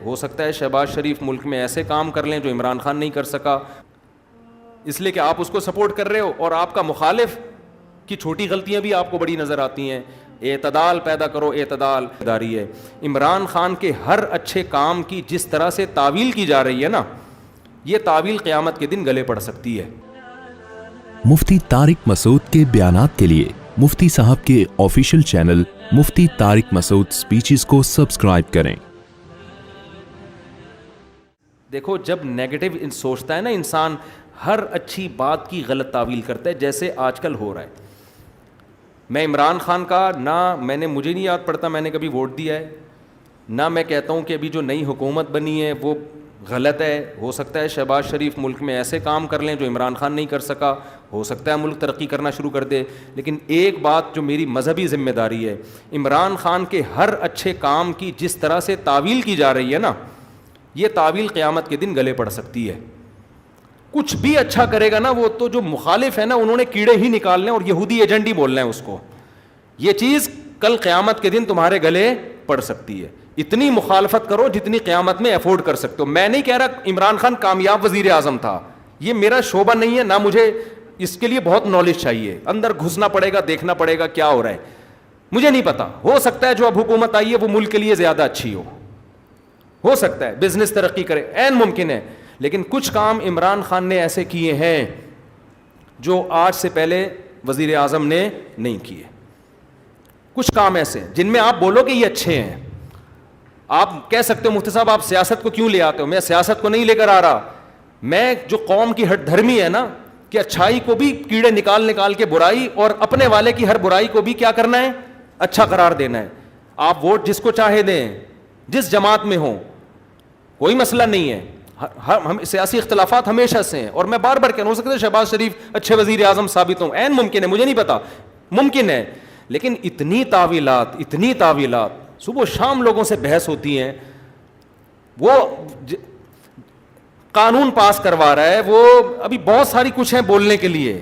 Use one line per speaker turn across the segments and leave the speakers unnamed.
ہو سکتا ہے شہباز شریف ملک میں ایسے کام کر لیں جو عمران خان نہیں کر سکا، اس لیے کہ آپ اس کو سپورٹ کر رہے ہو اور آپ کا مخالف کی چھوٹی غلطیاں بھی آپ کو بڑی نظر آتی ہیں. اعتدال پیدا کرو، اعتدال داری ہے. عمران خان کے ہر اچھے کام کی جس طرح سے تعویل کی جا رہی ہے نا، یہ تعویل قیامت کے دن گلے پڑ سکتی ہے.
مفتی طارق مسعود کے بیانات کے لیے مفتی صاحب کے آفیشیل چینل مفتی طارق مسعود سپیچز کو سبسکرائب کریں.
دیکھو، جب نیگیٹو سوچتا ہے نا انسان، ہر اچھی بات کی غلط تعویل کرتا ہے، جیسے آج کل ہو رہا ہے. میں عمران خان کا مجھے نہیں یاد پڑتا میں نے کبھی ووٹ دیا ہے، نہ میں کہتا ہوں کہ ابھی جو نئی حکومت بنی ہے وہ غلط ہے. ہو سکتا ہے شہباز شریف ملک میں ایسے کام کر لیں جو عمران خان نہیں کر سکا، ہو سکتا ہے ملک ترقی کرنا شروع کر دے. لیکن ایک بات جو میری مذہبی ذمہ داری ہے، عمران خان کے ہر اچھے کام کی جس طرح سے تعویل کی جا رہی ہے نا، یہ تعویل قیامت کے دن گلے پڑ سکتی ہے. کچھ بھی اچھا کرے گا نا، وہ تو جو مخالف ہے نا انہوں نے کیڑے ہی نکالنے اور یہودی ایجنٹ ہی بولنا ہے اس کو. یہ چیز کل قیامت کے دن تمہارے گلے پڑ سکتی ہے. اتنی مخالفت کرو جتنی قیامت میں افورڈ کر سکتے ہو. میں نہیں کہہ رہا عمران خان کامیاب وزیر اعظم تھا، یہ میرا شعبہ نہیں ہے، نہ مجھے اس کے لیے بہت نالج چاہیے. اندر گھسنا پڑے گا، دیکھنا پڑے گا کیا ہو رہا ہے. مجھے نہیں پتا، ہو سکتا ہے جو اب حکومت آئی ہے وہ ملک کے لیے زیادہ اچھی ہو سکتا ہے بزنس ترقی کرے، عین ممکن ہے. لیکن کچھ کام عمران خان نے ایسے کیے ہیں جو آج سے پہلے وزیر اعظم نے نہیں کیے. کچھ کام ایسے جن میں آپ بولو کہ یہ اچھے ہیں. آپ کہہ سکتے ہو مفتی صاحب آپ سیاست کو کیوں لے آتے ہو؟ میں سیاست کو نہیں لے کر آ رہا. میں جو قوم کی ہٹ دھرمی ہے نا، کہ اچھائی کو بھی کیڑے نکال کے برائی، اور اپنے والے کی ہر برائی کو بھی کیا کرنا ہے، اچھا قرار دینا ہے. آپ ووٹ جس کو چاہے دیں، جس جماعت میں ہوں، کوئی مسئلہ نہیں ہے. ہم سیاسی اختلافات ہمیشہ سے ہیں، اور میں بار بار کہنا، ہو سکتا ہے شہباز شریف اچھے وزیر اعظم ثابت ہوں، عین ممکن ہے، مجھے نہیں پتا، ممکن ہے. لیکن اتنی تعویلات صبح و شام لوگوں سے بحث ہوتی ہیں. وہ قانون پاس کروا رہا ہے، وہ ابھی بہت ساری کچھ ہیں بولنے کے لیے.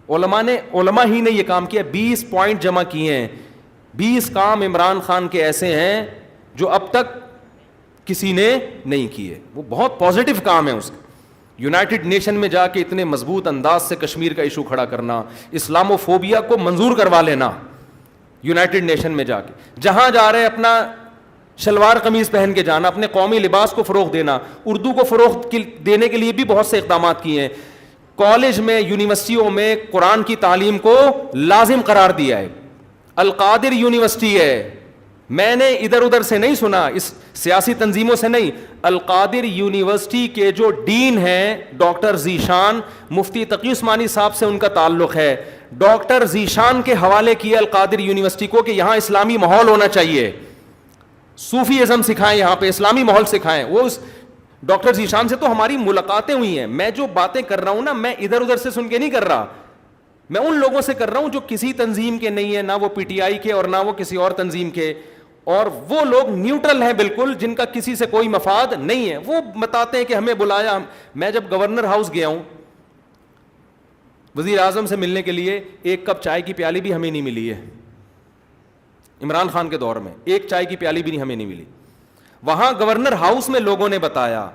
علماء ہی نے یہ کام کیا. 20 پوائنٹ جمع کیے ہیں. 20 کام عمران خان کے ایسے ہیں جو اب تک کسی نے نہیں کیے. وہ بہت پازیٹیو کام ہے اس کا. یونائٹڈ نیشن میں جا کے اتنے مضبوط انداز سے کشمیر کا ایشو کھڑا کرنا، اسلامو فوبیا کو منظور کروا لینا یونائٹڈ نیشن میں جا کے، جہاں جا رہے اپنا شلوار قمیض پہن کے جانا، اپنے قومی لباس کو فروغ دینا. اردو کو فروغ دینے کے لیے بھی بہت سے اقدامات کیے ہیں. کالج میں، یونیورسٹیوں میں قرآن کی تعلیم کو لازم قرار دیا ہے. القادر یونیورسٹی ہے، میں نے ادھر ادھر سے نہیں سنا، اس سیاسی تنظیموں سے نہیں. القادر یونیورسٹی کے جو ڈین ہیں ڈاکٹر ذیشان، مفتی تقی عثمانی صاحب سے ان کا تعلق ہے. ڈاکٹر ذیشان کے حوالے کیا القادر یونیورسٹی کو کہ یہاں اسلامی ماحول ہونا چاہیے، صوفی ازم سکھائیں، یہاں پہ اسلامی ماحول سکھائیں. وہ ڈاکٹر ذیشان سے تو ہماری ملاقاتیں ہوئی ہیں. میں جو باتیں کر رہا ہوں نا، میں ادھر ادھر سے سن کے نہیں کر رہا، میں ان لوگوں سے کر رہا ہوں جو کسی تنظیم کے نہیں ہیں، نہ وہ پی ٹی آئی کے اور نہ وہ کسی اور تنظیم کے. اور وہ لوگ نیوٹرل ہیں بالکل، جن کا کسی سے کوئی مفاد نہیں ہے. وہ بتاتے ہیں کہ ہمیں بلایا. میں جب گورنر ہاؤس گیا ہوں وزیر اعظم سے ملنے کے لیے، ایک کپ چائے کی پیالی بھی ہمیں نہیں ملی ہے. عمران خان کے دور میں ایک چائے کی پیالی بھی ہمیں نہیں ملی. وہاں گورنر ہاؤس میں لوگوں نے بتایا،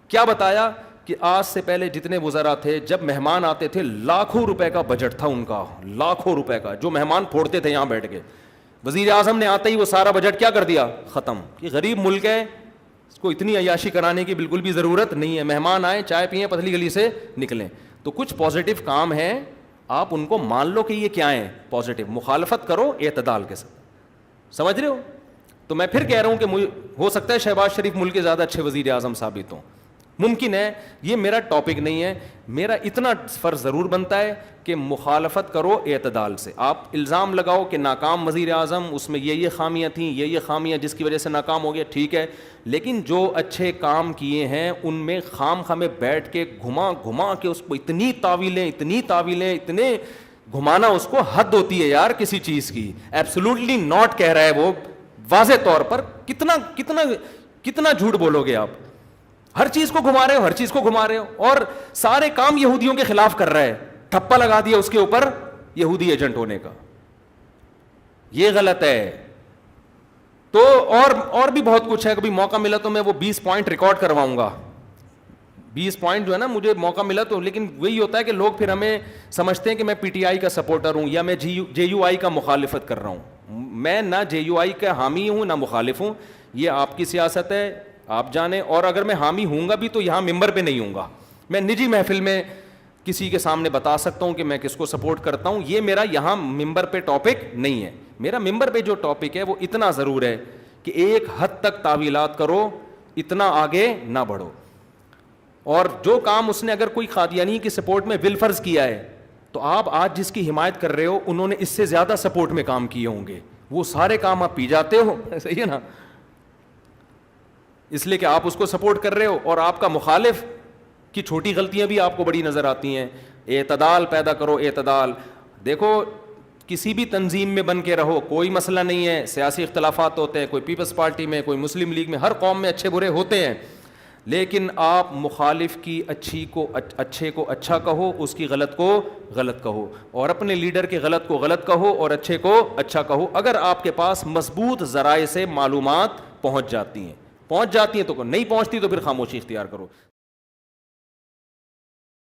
کیا بتایا، کہ آج سے پہلے جتنے وزراء تھے جب مہمان آتے تھے لاکھوں روپے کا بجٹ تھا ان کا، لاکھوں روپے کا جو مہمان پھوڑتے تھے یہاں بیٹھ کے. وزیر اعظم نے آتے ہی وہ سارا بجٹ کیا کر دیا، ختم. کہ غریب ملک ہے، اس کو اتنی عیاشی کرانے کی بالکل بھی ضرورت نہیں ہے. مہمان آئے، چائے پئیں، پتلی گلی سے نکلیں. تو کچھ پازیٹیو کام ہیں، آپ ان کو مان لو کہ یہ کیا ہیں، پازیٹیو. مخالفت کرو اعتدال کے ساتھ. سمجھ رہے ہو؟ تو میں پھر کہہ رہا ہوں کہ ہو سکتا ہے شہباز شریف ملک کے زیادہ اچھے وزیر اعظم ثابت ہوں، ممکن ہے. یہ میرا ٹاپک نہیں ہے. میرا اتنا فرض ضرور بنتا ہے کہ مخالفت کرو اعتدال سے. آپ الزام لگاؤ کہ ناکام وزیر اعظم، اس میں یہ خامیاں تھیں، یہ خامیاں جس کی وجہ سے ناکام ہو گیا، ٹھیک ہے. لیکن جو اچھے کام کیے ہیں ان میں خام میں بیٹھ کے گھما کے اس کو اتنی تعویلیں اتنے گھمانا، اس کو حد ہوتی ہے یار کسی چیز کی. ایبسولوٹلی ناٹ کہہ رہا ہے وہ واضح طور پر. کتنا جھوٹ بولو گے آپ؟ ہر چیز کو گھما رہے ہو اور سارے کام یہودیوں کے خلاف کر رہا ہے. ٹھپا لگا دیا اس کے اوپر یہودی ایجنٹ ہونے کا. یہ غلط ہے. تو اور بھی بہت کچھ ہے, کبھی موقع ملا تو میں وہ 20 پوائنٹ ریکارڈ کرواؤں گا, 20 پوائنٹ جو ہے نا, مجھے موقع ملا تو. لیکن وہی ہوتا ہے کہ لوگ پھر ہمیں سمجھتے ہیں کہ میں پی ٹی آئی کا سپورٹر ہوں یا میں جے یو آئی کا مخالفت کر رہا ہوں. میں نہ جے یو آئی کا حامی ہوں نہ مخالف ہوں, یہ آپ کی سیاست ہے, آپ جانیں. اور اگر میں حامی ہوں گا بھی تو یہاں ممبر پہ نہیں ہوں گا, میں نجی محفل میں کسی کے سامنے بتا سکتا ہوں کہ میں کس کو سپورٹ کرتا ہوں. یہ میرا یہاں ممبر پہ ٹاپک نہیں ہے. میرا ممبر پہ جو ٹاپک ہے وہ اتنا ضرور ہے کہ ایک حد تک تعویلات کرو, اتنا آگے نہ بڑھو. اور جو کام اس نے اگر کوئی قادیانی کی سپورٹ میں بالفرض کیا ہے, تو آپ آج جس کی حمایت کر رہے ہو انہوں نے اس سے زیادہ سپورٹ میں کام کیے ہوں گے, وہ سارے کام آپ پی جاتے ہو. صحیح ہے نا, اس لیے کہ آپ اس کو سپورٹ کر رہے ہو. اور آپ کا مخالف کی چھوٹی غلطیاں بھی آپ کو بڑی نظر آتی ہیں. اعتدال پیدا کرو, اعتدال. دیکھو کسی بھی تنظیم میں بن کے رہو, کوئی مسئلہ نہیں ہے, سیاسی اختلافات ہوتے ہیں, کوئی پیپلز پارٹی میں, کوئی مسلم لیگ میں, ہر قوم میں اچھے برے ہوتے ہیں. لیکن آپ مخالف کی اچھے کو اچھا کہو, اس کی غلط کو غلط کہو, اور اپنے لیڈر کے غلط کو غلط کہو اور اچھے کو اچھا کہو. اگر آپ کے پاس مضبوط ذرائع سے معلومات پہنچ جاتی ہیں تو نہیں پہنچتی تو پھر خاموشی اختیار کرو.